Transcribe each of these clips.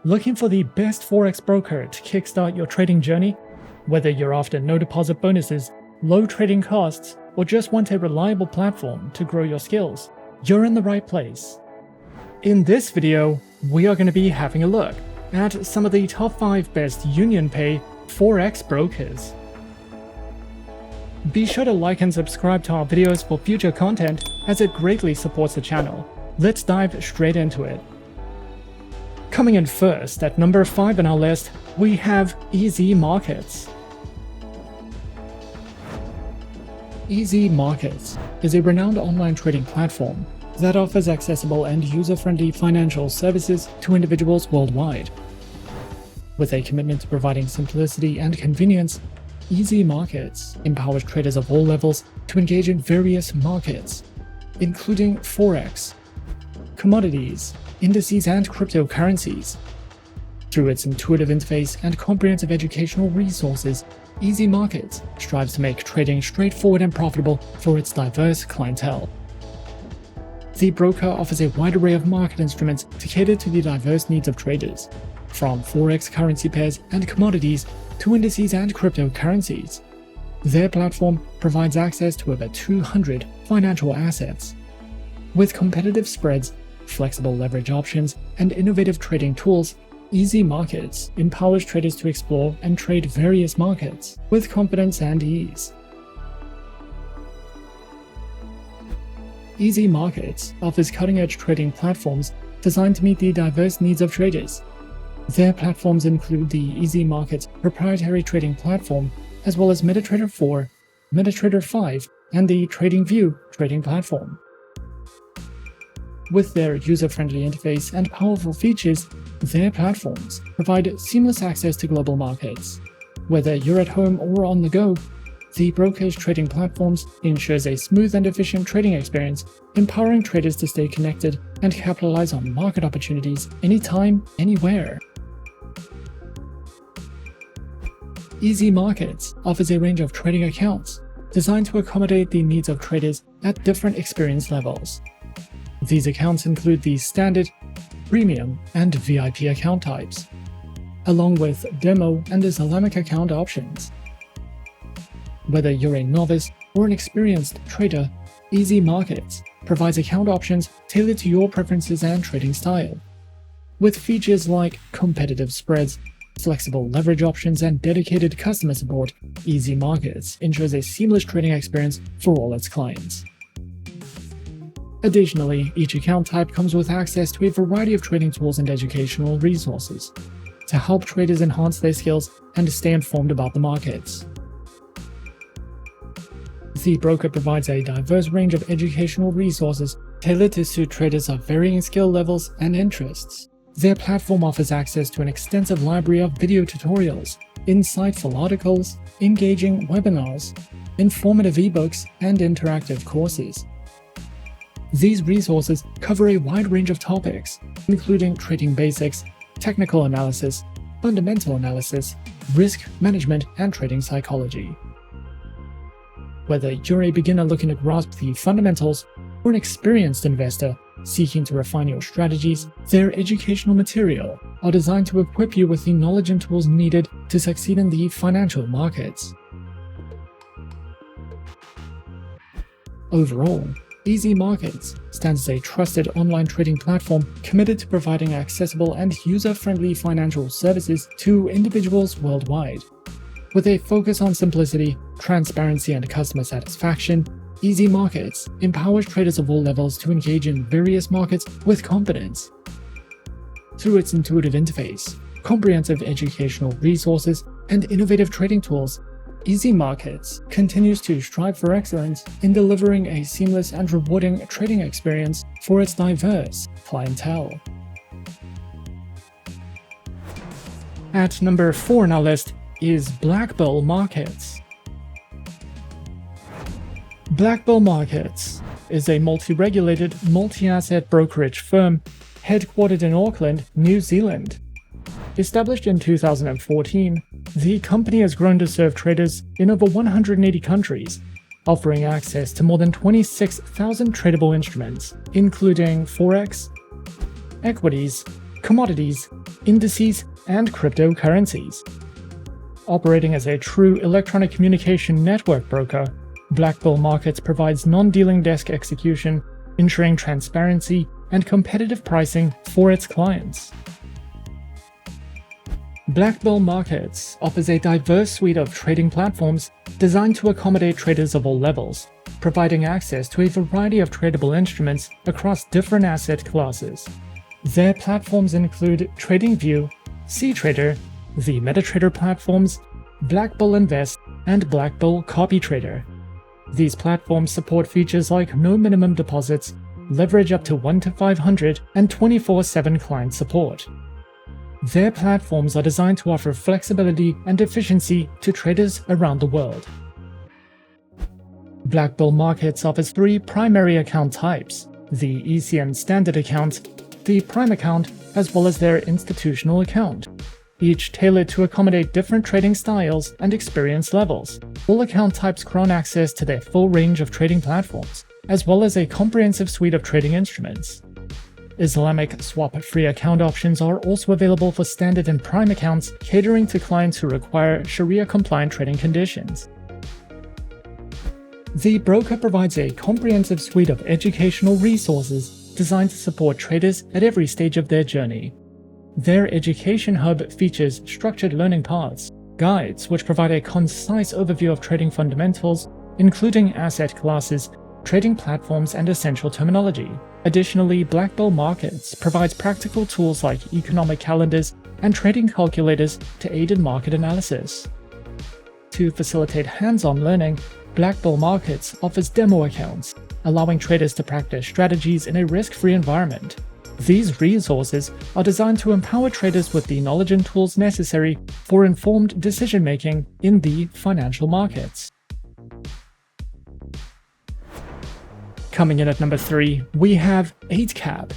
Looking for the best Forex broker to kickstart your trading journey? Whether you're after no deposit bonuses, low trading costs, or just want a reliable platform to grow your skills, you're in the right place. In this video, we are going to be having a look at some of the top 5 best UnionPay Forex brokers. Be sure to like and subscribe to our videos for future content, as it greatly supports the channel. Let's dive straight into it. Coming in first, at number 5 on our list, we have Easy Markets. Easy Markets is a renowned online trading platform that offers accessible and user-friendly financial services to individuals worldwide. With a commitment to providing simplicity and convenience, Easy Markets empowers traders of all levels to engage in various markets, including Forex, commodities, indices, and cryptocurrencies. Through its intuitive interface and comprehensive educational resources, Easy Markets strives to make trading straightforward and profitable for its diverse clientele. The broker offers a wide array of market instruments to cater to the diverse needs of traders, from Forex currency pairs and commodities to indices and cryptocurrencies. Their platform provides access to over 200 financial assets. With competitive spreads, flexible leverage options, and innovative trading tools, Easy Markets empowers traders to explore and trade various markets with confidence and ease. Easy Markets offers cutting-edge trading platforms designed to meet the diverse needs of traders. Their platforms include the Easy Markets proprietary trading platform, as well as MetaTrader 4, MetaTrader 5, and the TradingView trading platform. With their user-friendly interface and powerful features, their platforms provide seamless access to global markets. Whether you're at home or on the go, the broker's trading platforms ensures a smooth and efficient trading experience, empowering traders to stay connected and capitalize on market opportunities anytime, anywhere. Easy Markets offers a range of trading accounts designed to accommodate the needs of traders at different experience levels. These accounts include the standard, premium, and VIP account types, along with demo and Islamic account options. Whether you're a novice or an experienced trader, Easy Markets provides account options tailored to your preferences and trading style. With features like competitive spreads, flexible leverage options, and dedicated customer support, Easy Markets ensures a seamless trading experience for all its clients. Additionally, each account type comes with access to a variety of trading tools and educational resources to help traders enhance their skills and stay informed about the markets. The broker provides a diverse range of educational resources tailored to suit traders of varying skill levels and interests. Their platform offers access to an extensive library of video tutorials, insightful articles, engaging webinars, informative ebooks, and interactive courses. These resources cover a wide range of topics, including trading basics, technical analysis, fundamental analysis, risk management, and trading psychology. Whether you're a beginner looking to grasp the fundamentals or an experienced investor seeking to refine your strategies, their educational material are designed to equip you with the knowledge and tools needed to succeed in the financial markets. Overall, Easy Markets stands as a trusted online trading platform committed to providing accessible and user-friendly financial services to individuals worldwide. With a focus on simplicity, transparency, and customer satisfaction, Easy Markets empowers traders of all levels to engage in various markets with confidence. Through its intuitive interface, comprehensive educational resources, and innovative trading tools, Easy Markets continues to strive for excellence in delivering a seamless and rewarding trading experience for its diverse clientele. At number 4 on our list is BlackBull Markets. BlackBull Markets is a multi-regulated, multi-asset brokerage firm headquartered in Auckland, New Zealand. Established in 2014, the company has grown to serve traders in over 180 countries, offering access to more than 26,000 tradable instruments, including Forex, equities, commodities, indices, and cryptocurrencies. Operating as a true electronic communication network broker, BlackBull Markets provides non-dealing desk execution, ensuring transparency and competitive pricing for its clients. BlackBull Markets offers a diverse suite of trading platforms designed to accommodate traders of all levels, providing access to a variety of tradable instruments across different asset classes. Their platforms include TradingView, CTrader, the MetaTrader platforms, BlackBull Invest, and BlackBull CopyTrader. These platforms support features like no minimum deposits, leverage up to 1 to 500, and 24/7 client support. Their platforms are designed to offer flexibility and efficiency to traders around the world. BlackBull Markets offers 3 primary account types: the ECN Standard Account, the Prime Account, as well as their Institutional Account, each tailored to accommodate different trading styles and experience levels. All account types grant access to their full range of trading platforms, as well as a comprehensive suite of trading instruments. Islamic swap-free account options are also available for standard and prime accounts, catering to clients who require Sharia-compliant trading conditions. The broker provides a comprehensive suite of educational resources designed to support traders at every stage of their journey. Their education hub features structured learning paths, guides which provide a concise overview of trading fundamentals, including asset classes, trading platforms, and essential terminology. Additionally, BlackBull Markets provides practical tools like economic calendars and trading calculators to aid in market analysis. To facilitate hands-on learning, BlackBull Markets offers demo accounts, allowing traders to practice strategies in a risk-free environment. These resources are designed to empower traders with the knowledge and tools necessary for informed decision-making in the financial markets. Coming in at number 3, we have Eightcap.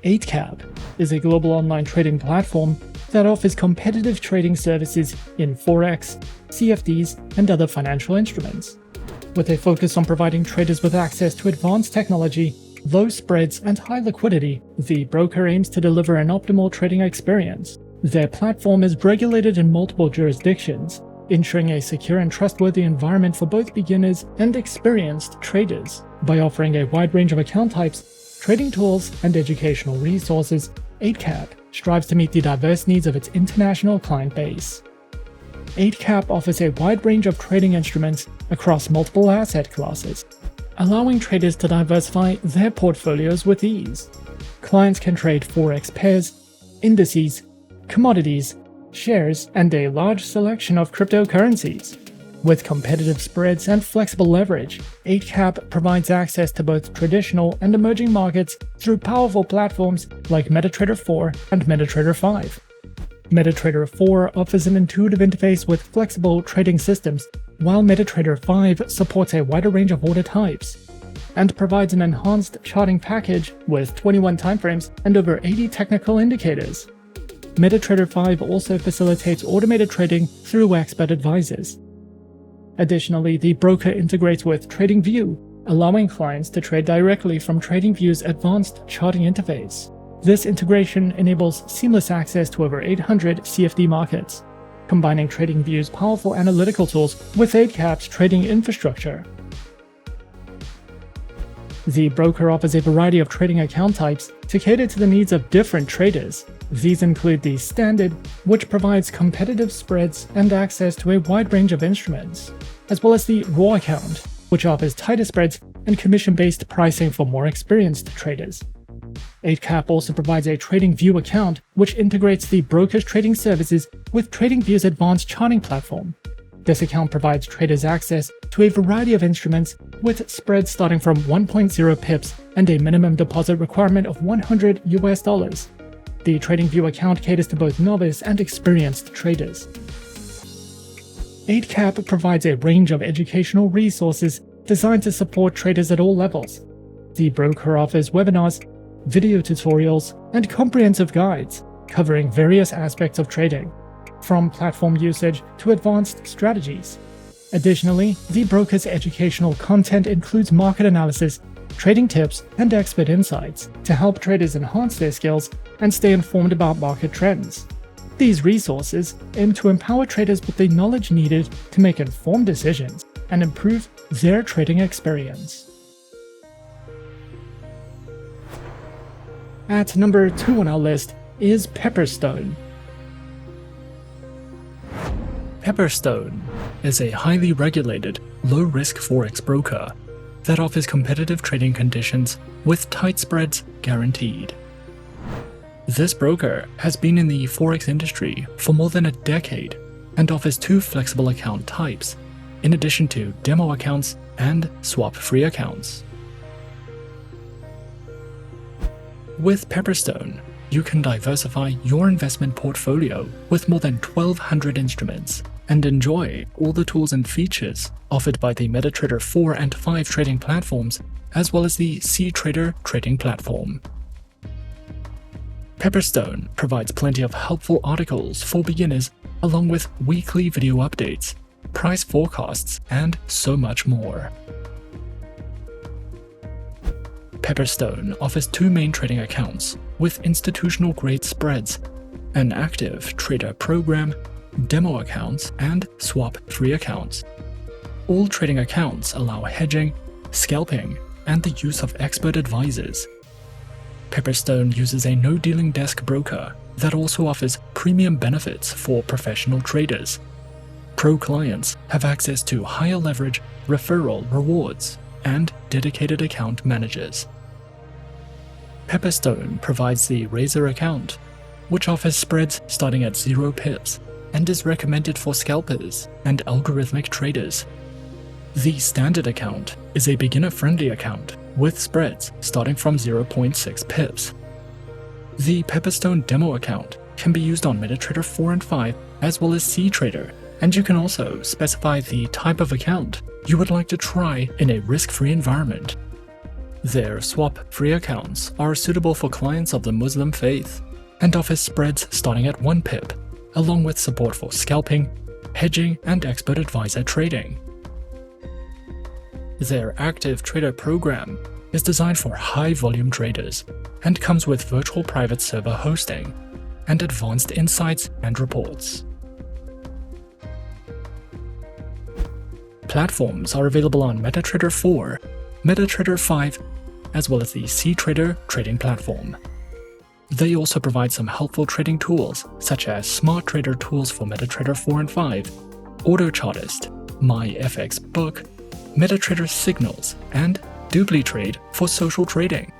Eightcap is a global online trading platform that offers competitive trading services in Forex, CFDs, and other financial instruments. With a focus on providing traders with access to advanced technology, low spreads, and high liquidity, the broker aims to deliver an optimal trading experience. Their platform is regulated in multiple jurisdictions, ensuring a secure and trustworthy environment for both beginners and experienced traders. By offering a wide range of account types, trading tools, and educational resources, Eightcap strives to meet the diverse needs of its international client base. Eightcap offers a wide range of trading instruments across multiple asset classes, allowing traders to diversify their portfolios with ease. Clients can trade Forex pairs, indices, commodities, shares, and a large selection of cryptocurrencies. With competitive spreads and flexible leverage, Eightcap provides access to both traditional and emerging markets through powerful platforms like MetaTrader 4 and MetaTrader 5. MetaTrader 4 offers an intuitive interface with flexible trading systems, while MetaTrader 5 supports a wider range of order types and provides an enhanced charting package with 21 timeframes and over 80 technical indicators. MetaTrader 5 also facilitates automated trading through expert advisors. Additionally, the broker integrates with TradingView, allowing clients to trade directly from TradingView's advanced charting interface. This integration enables seamless access to over 800 CFD markets, combining TradingView's powerful analytical tools with Eightcap's trading infrastructure. The broker offers a variety of trading account types to cater to the needs of different traders. These include the Standard, which provides competitive spreads and access to a wide range of instruments, as well as the Raw account, which offers tighter spreads and commission-based pricing for more experienced traders. Eightcap also provides a TradingView account, which integrates the broker's trading services with TradingView's advanced charting platform. This account provides traders access to a variety of instruments with spreads starting from 1.0 pips and a minimum deposit requirement of $100 US. The TradingView account caters to both novice and experienced traders. Eightcap provides a range of educational resources designed to support traders at all levels. The broker offers webinars, video tutorials, and comprehensive guides covering various aspects of trading, from platform usage to advanced strategies. Additionally, the broker's educational content includes market analysis, trading tips, and expert insights to help traders enhance their skills and stay informed about market trends. These resources aim to empower traders with the knowledge needed to make informed decisions and improve their trading experience. At number 2 on our list is Pepperstone. Pepperstone is a highly regulated, low-risk forex broker that offers competitive trading conditions with tight spreads guaranteed. This broker has been in the forex industry for more than a decade and offers 2 flexible account types, in addition to demo accounts and swap-free accounts. With Pepperstone, you can diversify your investment portfolio with more than 1,200 instruments and enjoy all the tools and features offered by the MetaTrader 4 and 5 trading platforms, as well as the CTrader trading platform. Pepperstone provides plenty of helpful articles for beginners, along with weekly video updates, price forecasts, and so much more. Pepperstone offers 2 main trading accounts with institutional-grade spreads, an active trader program, demo accounts, and swap-free accounts. All trading accounts allow hedging, scalping, and the use of expert advisors. Pepperstone uses a no-dealing desk broker that also offers premium benefits for professional traders. Pro clients have access to higher leverage, referral rewards, and dedicated account managers. Pepperstone provides the Razor account, which offers spreads starting at 0 pips and is recommended for scalpers and algorithmic traders. The Standard account is a beginner-friendly account with spreads starting from 0.6 pips. The Pepperstone demo account can be used on MetaTrader 4 and 5 as well as CTrader, and you can also specify the type of account you would like to try in a risk-free environment. Their swap-free accounts are suitable for clients of the Muslim faith and offer spreads starting at 1 pip, along with support for scalping, hedging, and expert advisor trading. Their active trader program is designed for high-volume traders and comes with virtual private server hosting and advanced insights and reports. Platforms are available on MetaTrader 4, MetaTrader 5, as well as the CTrader trading platform. They also provide some helpful trading tools such as Smart Trader tools for MetaTrader 4 and 5, AutoChartist, MyFXBook, MetaTrader Signals, and DupliTrade for social trading.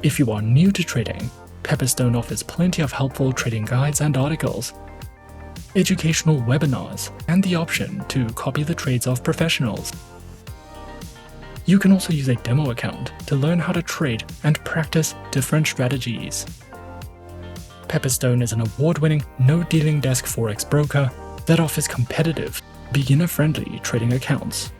If you are new to trading, Pepperstone offers plenty of helpful trading guides and articles, educational webinars, and the option to copy the trades of professionals. You can also use a demo account to learn how to trade and practice different strategies. Pepperstone is an award-winning no-dealing desk forex broker that offers competitive, beginner-friendly trading accounts.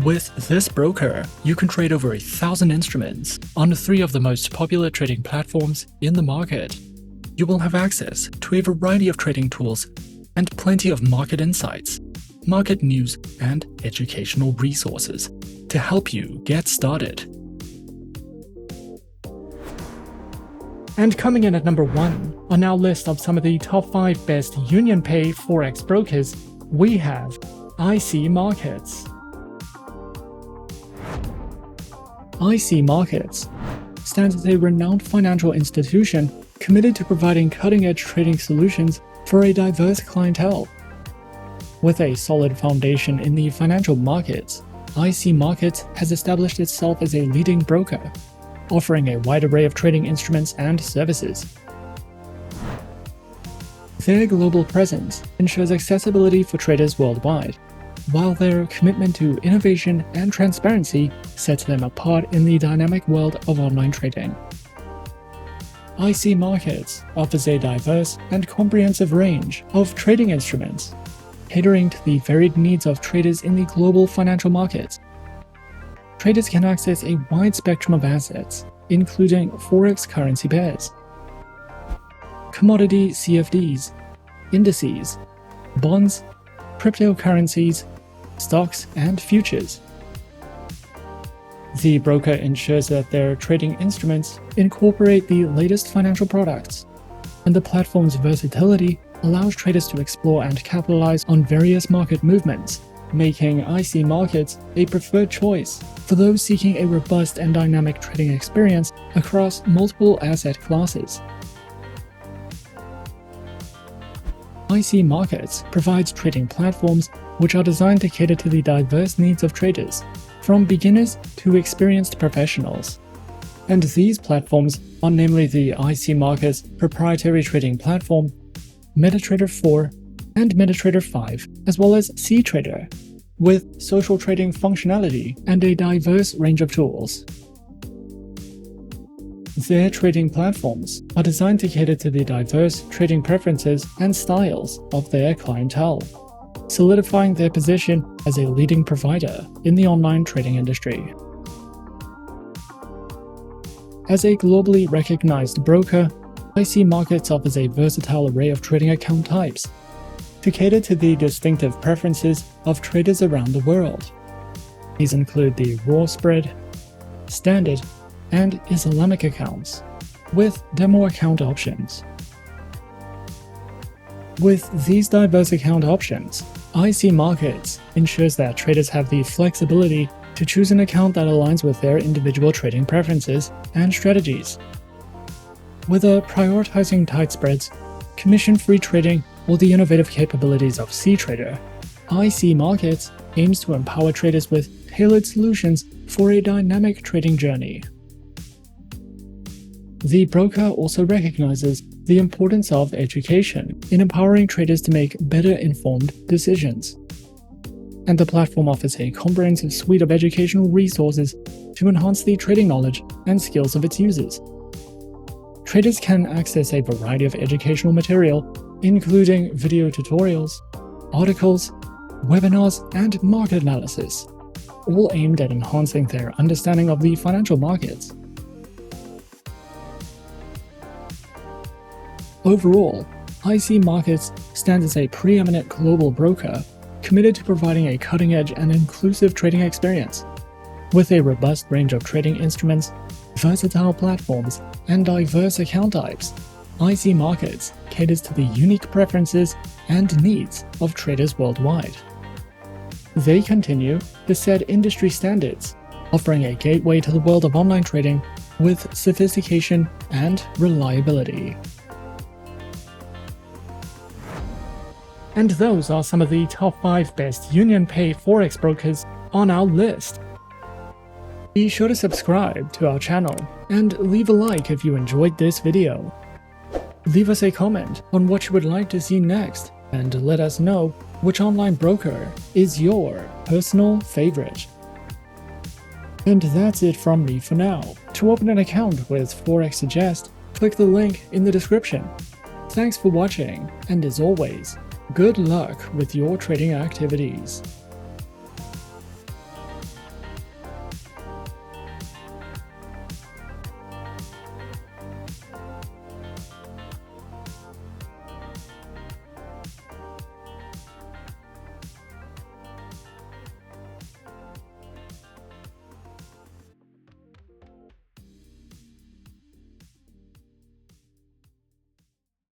With this broker, you can trade over 1,000 instruments on 3 of the most popular trading platforms in the market. You will have access to a variety of trading tools and plenty of market insights, market news, and educational resources to help you get started. And coming in at number 1 on our list of some of the top 5 best UnionPay Forex brokers, we have IC Markets. IC Markets stands as a renowned financial institution committed to providing cutting-edge trading solutions for a diverse clientele. With a solid foundation in the financial markets, IC Markets has established itself as a leading broker, offering a wide array of trading instruments and services. Their global presence ensures accessibility for traders worldwide, while their commitment to innovation and transparency sets them apart in the dynamic world of online trading. IC Markets offers a diverse and comprehensive range of trading instruments, catering to the varied needs of traders in the global financial markets. Traders can access a wide spectrum of assets, including forex currency pairs, commodity CFDs, indices, bonds, cryptocurrencies, stocks, and futures. The broker ensures that their trading instruments incorporate the latest financial products, and the platform's versatility allows traders to explore and capitalize on various market movements, making IC Markets a preferred choice for those seeking a robust and dynamic trading experience across multiple asset classes. IC Markets provides trading platforms which are designed to cater to the diverse needs of traders, from beginners to experienced professionals. And these platforms are namely the IC Markets proprietary trading platform, MetaTrader 4, and MetaTrader 5, as well as CTrader, with social trading functionality and a diverse range of tools. Their trading platforms are designed to cater to the diverse trading preferences and styles of their clientele, solidifying their position as a leading provider in the online trading industry. As a globally recognized broker, IC Markets offers a versatile array of trading account types to cater to the distinctive preferences of traders around the world. These include the raw spread, standard, and Islamic accounts, with demo account options. With these diverse account options, IC Markets ensures that traders have the flexibility to choose an account that aligns with their individual trading preferences and strategies. Whether prioritizing tight spreads, commission-free trading, or the innovative capabilities of CTrader, IC Markets aims to empower traders with tailored solutions for a dynamic trading journey. The broker also recognizes the importance of education in empowering traders to make better informed decisions. And the platform offers a comprehensive suite of educational resources to enhance the trading knowledge and skills of its users. Traders can access a variety of educational material, including video tutorials, articles, webinars, and market analysis, all aimed at enhancing their understanding of the financial markets. Overall, IC Markets stands as a preeminent global broker committed to providing a cutting-edge and inclusive trading experience. With a robust range of trading instruments, versatile platforms, and diverse account types, IC Markets caters to the unique preferences and needs of traders worldwide. They continue to set industry standards, offering a gateway to the world of online trading with sophistication and reliability. And those are some of the top 5 best UnionPay Forex brokers on our list. Be sure to subscribe to our channel and leave a like if you enjoyed this video. Leave us a comment on what you would like to see next, and let us know which online broker is your personal favorite. And that's it from me for now. To open an account with Forexsuggest, click the link in the description. Thanks for watching, and as always, good luck with your trading activities.